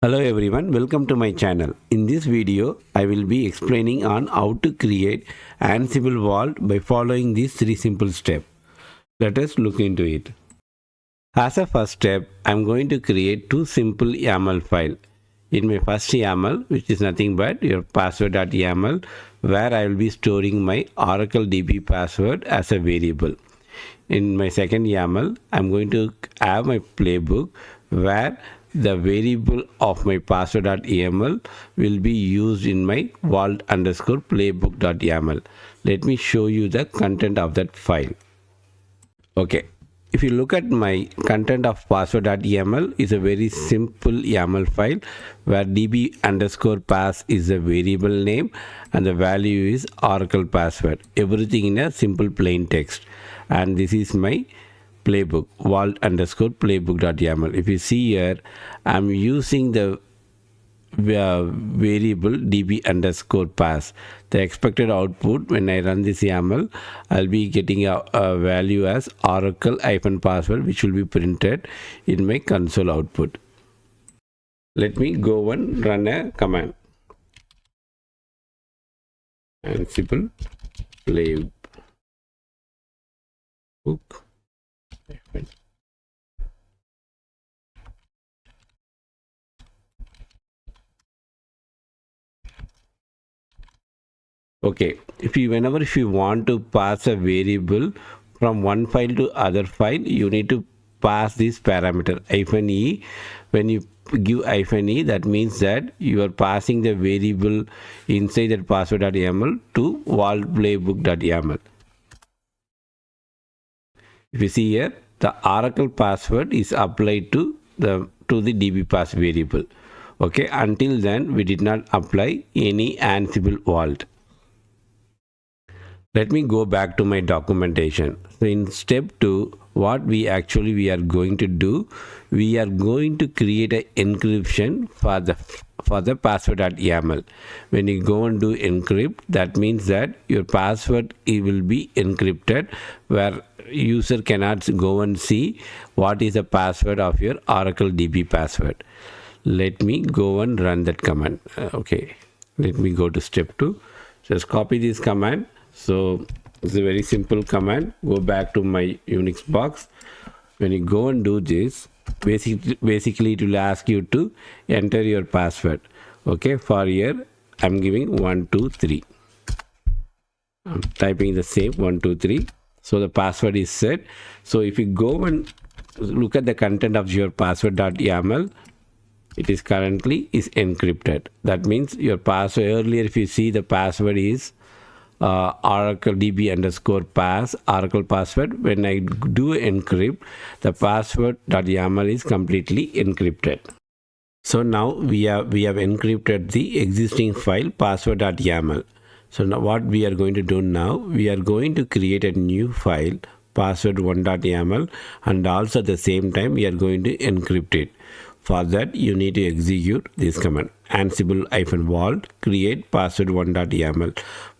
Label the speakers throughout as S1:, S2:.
S1: Hello everyone, welcome to my channel. In this video, I will be explaining on how to create Ansible vault by following these 3 simple steps. Let us look into it. As a first step, I am going to create 2 simple YAML files. In my first YAML, which is nothing but your password.yaml, where I will be storing my Oracle DB password as a variable. In my second YAML, I am going to have my playbook where the variable of my password.yaml will be used in my vault_playbook.yaml. Let me show you the content of that file. Okay, if you look at my content of password.yaml, is a very simple YAML file where db_pass is a variable name and the value is Oracle password. Everything in a simple plain text. And this is my playbook, vault_playbook.yaml. If you see here, I'm using the variable db_pass. The expected output when I run this YAML, I'll be getting a value as Oracle-password, which will be printed in my console output. Let me go and run a command. Ansible playbook. Okay, if you want to pass a variable from one file to other file, you need to pass this parameter -e. When you give -e, that means that you are passing the variable inside that password.yaml to vault_playbook.yaml. If you see here, the Oracle password is applied to the dbpass variable. Okay, until then we did not apply any Ansible vault. Let me go back to my documentation. So in step 2, what we are going to do, we are going to create an encryption for the password.yaml. When you go and do encrypt, that means that your password will be encrypted, where user cannot go and see what is the password of your Oracle DB password. Let me go and run that command. Okay, let me go to step 2. Just copy this command. So it's a very simple command. Go back to my Unix box. When you go and do this, basically it will ask you to enter your password. Okay, for here I'm giving 123. I'm typing the same 123. So the password is set. So if you go and look at the content of your password.yaml, it is currently encrypted. That means your password, earlier if you see, the password is Oracle DB_pass Oracle password. When I do encrypt, the password.yaml is completely encrypted. So now we have encrypted the existing file password.yaml. So now what we are going to do now, we are going to create a new file password1.yaml, and also at the same time we are going to encrypt it. For that, you need to execute this command: Ansible-vault create password1.yaml.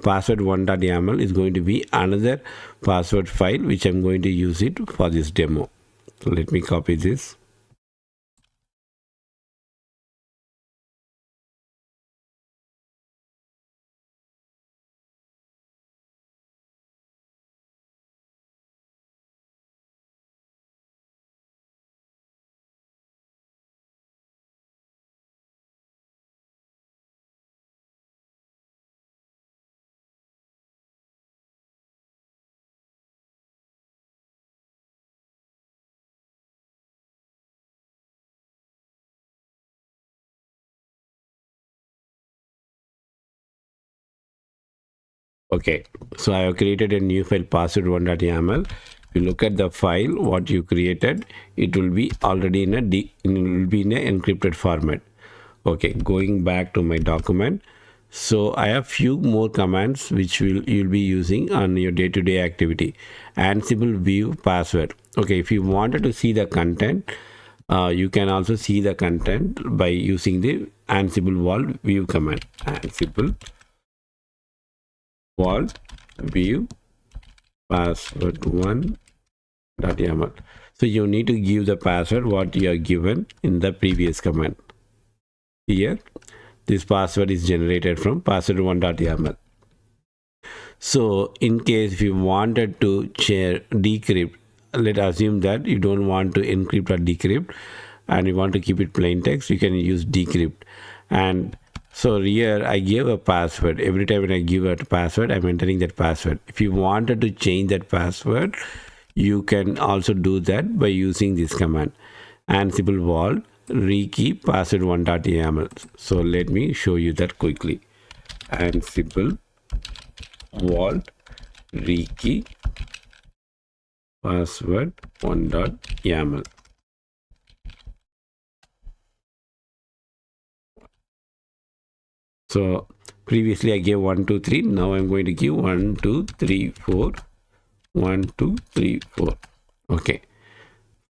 S1: Password1.yaml is going to be another password file which I'm going to use it for this demo. So let me copy this. Okay, so I have created a new file password1.yaml. If you look at the file what you created, it will be already in an encrypted format. Okay, going back to my document. So I have few more commands which you'll be using on your day-to-day activity. Ansible view password. Okay, if you wanted to see the content, you can also see the content by using the Ansible vault view command. Ansible vault view password1.yaml. So you need to give the password what you are given in the previous command. Here, this password is generated from password1.yaml. So in case if you wanted to share decrypt, let's assume that you don't want to encrypt or decrypt and you want to keep it plain text, you can use decrypt. And so here I give a password. Every time when I give a password, I'm entering that password. If you wanted to change that password, you can also do that by using this command, Ansible vault rekey password1.yaml. So let me show you that quickly. Ansible vault rekey password1.yaml. So previously I gave 1 2 3. Now I'm going to give 1 2 3 4 1 2 3 4. Okay,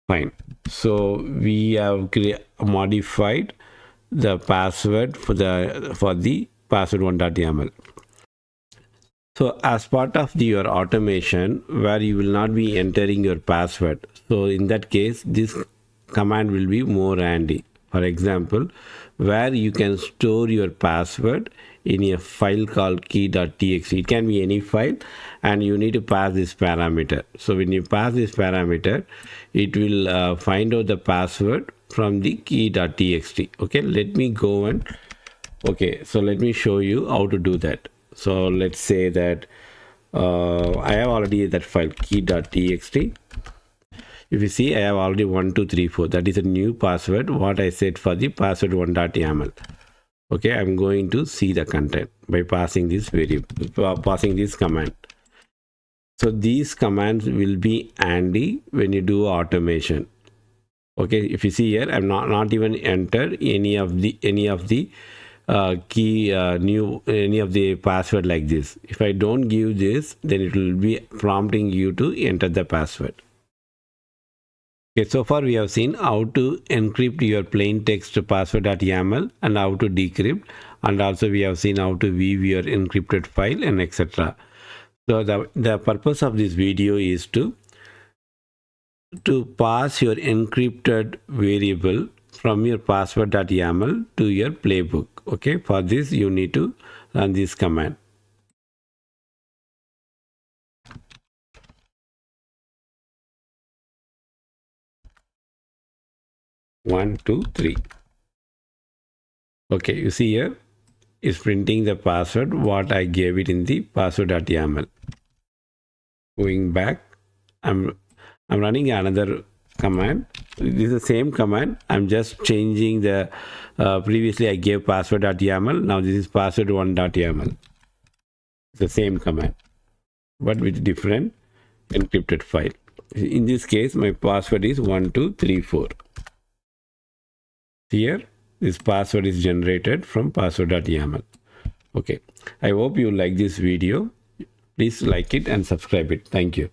S1: fine. So we have modified the password for the password1.yaml. So as part of your automation where you will not be entering your password, so in that case this command will be more handy. For example, where you can store your password in a file called key.txt. It can be any file and you need to pass this parameter. So when you pass this parameter, it will find out the password from the key.txt. Okay, let me go and so let me show you how to do that. So let's say that I have already that file key.txt. If you see, I have already 1 2 3 4. That is a new password what I set for the password1.yaml. Okay, I'm going to see the content by passing this variable, passing this command. So these commands will be handy when you do automation. Okay, if you see here, I'm not even enter any of the any of the password like this. If I don't give this, then it will be prompting you to enter the password. Okay, so far we have seen how to encrypt your plain text password.yaml and how to decrypt, and also we have seen how to view your encrypted file and etc. So the purpose of this video is to pass your encrypted variable from your password.yaml to your playbook. Okay, for this you need to run this command. One, two, three. Okay, you see here is printing the password what I gave it in the password.yaml. Going back, I'm running another command. This is the same command. I'm just changing the previously I gave password.yaml. Now this is password1.yaml. It's the same command, but with different encrypted file. In this case, my password is 1234. Here, this password is generated from password.yaml. Okay, I hope you like this video. Please like it and subscribe it. Thank you.